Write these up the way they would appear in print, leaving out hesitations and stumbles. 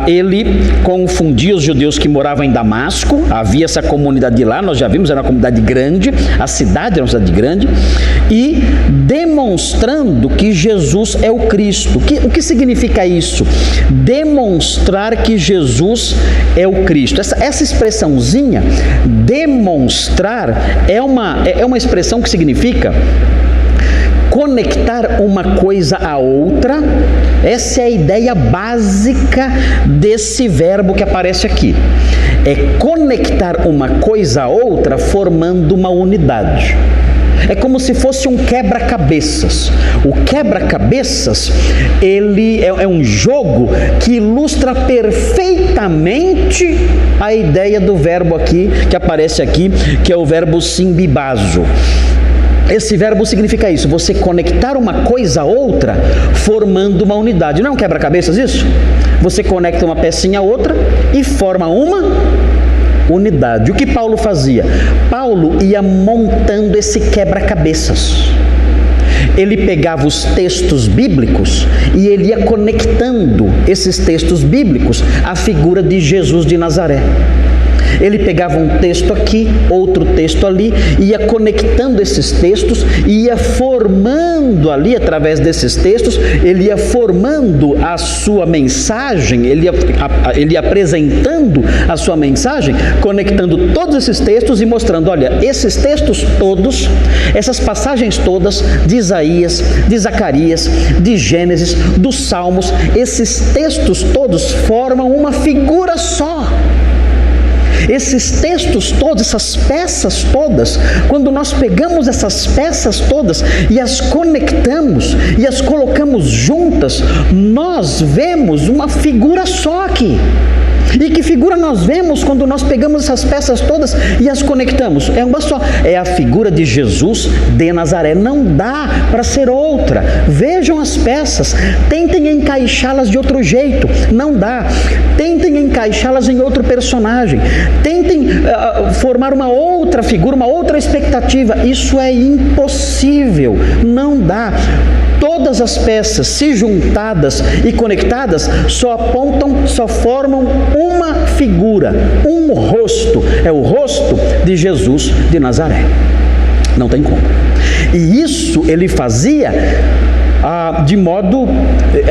Ele confundia os judeus que moravam em Damasco. Havia essa comunidade lá, nós já vimos, era uma comunidade grande, a cidade era uma cidade grande, e demonstrando que Jesus é o Cristo. O que significa isso? Demonstrar que Jesus é o Cristo. Essa expressãozinha, demonstrar, é uma expressão que significa conectar uma coisa a outra. Essa é a ideia básica desse verbo que aparece aqui. É conectar uma coisa a outra formando uma unidade. É como se fosse um quebra-cabeças. O quebra-cabeças, ele é um jogo que ilustra perfeitamente a ideia do verbo aqui, que aparece aqui, que é o verbo simbibazo. Esse verbo significa isso, você conectar uma coisa a outra, formando uma unidade. Não é um quebra-cabeças isso? Você conecta uma pecinha a outra e forma uma unidade. O que Paulo fazia? Paulo ia montando esse quebra-cabeças. Ele pegava os textos bíblicos e ele ia conectando esses textos bíblicos à figura de Jesus de Nazaré. Ele pegava um texto aqui, outro texto ali, ia conectando esses textos e ia formando ali, através desses textos, ele ia formando a sua mensagem, ele ia apresentando a sua mensagem, conectando todos esses textos e mostrando, olha, esses textos todos, essas passagens todas de Isaías, de Zacarias, de Gênesis, dos Salmos, esses textos todos formam uma figura só. Esses textos todos, essas peças todas, quando nós pegamos essas peças todas e as conectamos e as colocamos juntas, nós vemos uma figura só aqui. E que figura nós vemos quando nós pegamos essas peças todas e as conectamos? É uma só, é a figura de Jesus de Nazaré. Não dá para ser outra. Vejam as peças, tentem encaixá-las de outro jeito, não dá. Tentem encaixá-las em outro personagem, tentem formar uma outra figura, uma outra expectativa. Isso é impossível, não dá. Todas as peças, se juntadas e conectadas, só apontam, só formam uma figura, um rosto. É o rosto de Jesus de Nazaré. Não tem como. E isso ele fazia de modo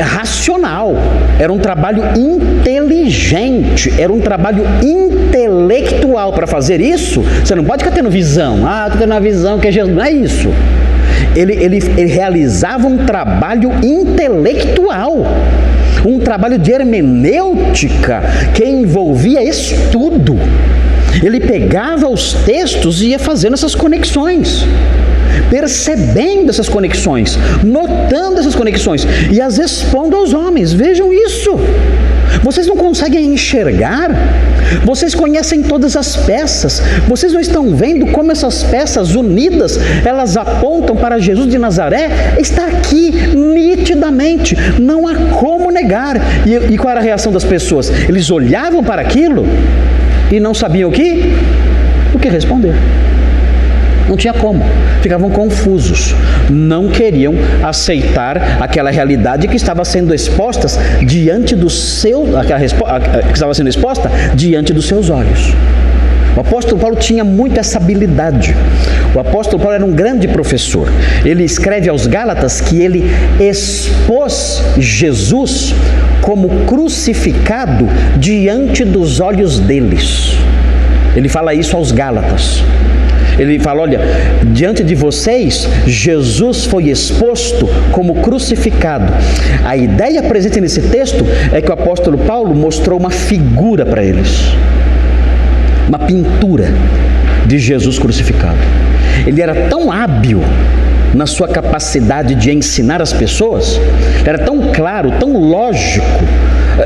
racional. Era um trabalho inteligente, era um trabalho intelectual. Para fazer isso, você não pode ficar tendo visão. Estou tendo uma visão que é Jesus. Não é isso. Ele realizava um trabalho intelectual, um trabalho de hermenêutica que envolvia estudo. Ele pegava os textos e ia fazendo essas conexões, percebendo essas conexões, notando essas conexões e as expondo aos homens. Vejam isso. Vocês não conseguem enxergar? Vocês conhecem todas as peças. Vocês não estão vendo como essas peças unidas, elas apontam para Jesus de Nazaré? Está aqui, nitidamente. Não há como negar. E qual era a reação das pessoas? Eles olhavam para aquilo e não sabiam o que responder. Não tinha como, ficavam confusos, não queriam aceitar aquela realidade que estava sendo exposta diante dos seus, que estava sendo exposta diante dos seus olhos. O apóstolo Paulo tinha muito essa habilidade. O apóstolo Paulo era um grande professor. Ele escreve aos Gálatas que ele expôs Jesus como crucificado diante dos olhos deles. Ele fala isso aos Gálatas. Ele fala, olha, diante de vocês, Jesus foi exposto como crucificado. A ideia presente nesse texto é que o apóstolo Paulo mostrou uma figura para eles, uma pintura de Jesus crucificado. Ele era tão hábil na sua capacidade de ensinar as pessoas, era tão claro, tão lógico,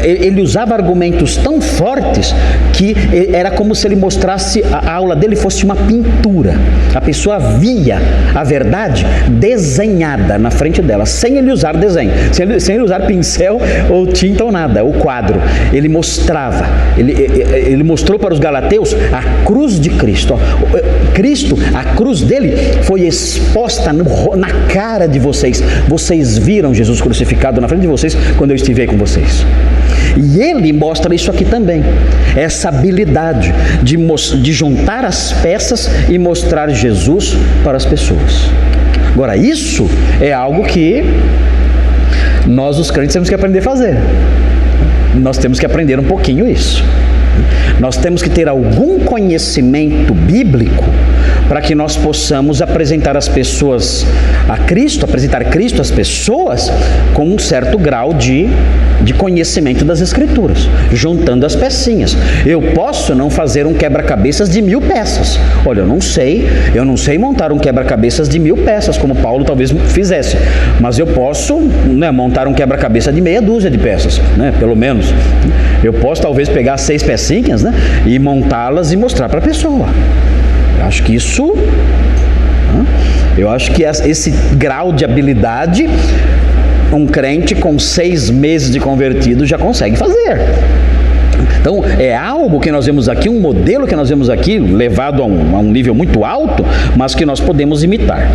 ele usava argumentos tão fortes que era como se ele mostrasse, a aula dele fosse uma pintura. A pessoa via a verdade desenhada na frente dela, sem ele usar desenho, sem ele usar pincel ou tinta ou nada, o quadro. Ele mostrava, ele mostrou para os galateus a cruz de Cristo. Cristo, a cruz dele foi exposta na cara de vocês. Vocês viram Jesus crucificado na frente de vocês quando eu estive aí com vocês. E ele mostra isso aqui também, essa habilidade de juntar as peças e mostrar Jesus para as pessoas. Agora, isso é algo que nós, os crentes, temos que aprender a fazer. Nós temos que aprender um pouquinho isso. Nós temos que ter algum conhecimento bíblico para que nós possamos apresentar as pessoas a Cristo, apresentar Cristo às pessoas com um certo grau de conhecimento das Escrituras, juntando as pecinhas. Eu posso não fazer um quebra-cabeças de 1000 peças. Olha, eu não sei montar um quebra-cabeças de 1000 peças, como Paulo talvez fizesse, mas eu posso, né, montar um quebra-cabeça de meia dúzia de peças, né, pelo menos. Eu posso talvez pegar 6 pecinhas, né, e montá-las e mostrar para a pessoa. Eu acho que esse grau de habilidade, um crente com 6 meses de convertido já consegue fazer. Então, é algo que nós vemos aqui, um modelo que nós vemos aqui, levado a um nível muito alto, mas que nós podemos imitar.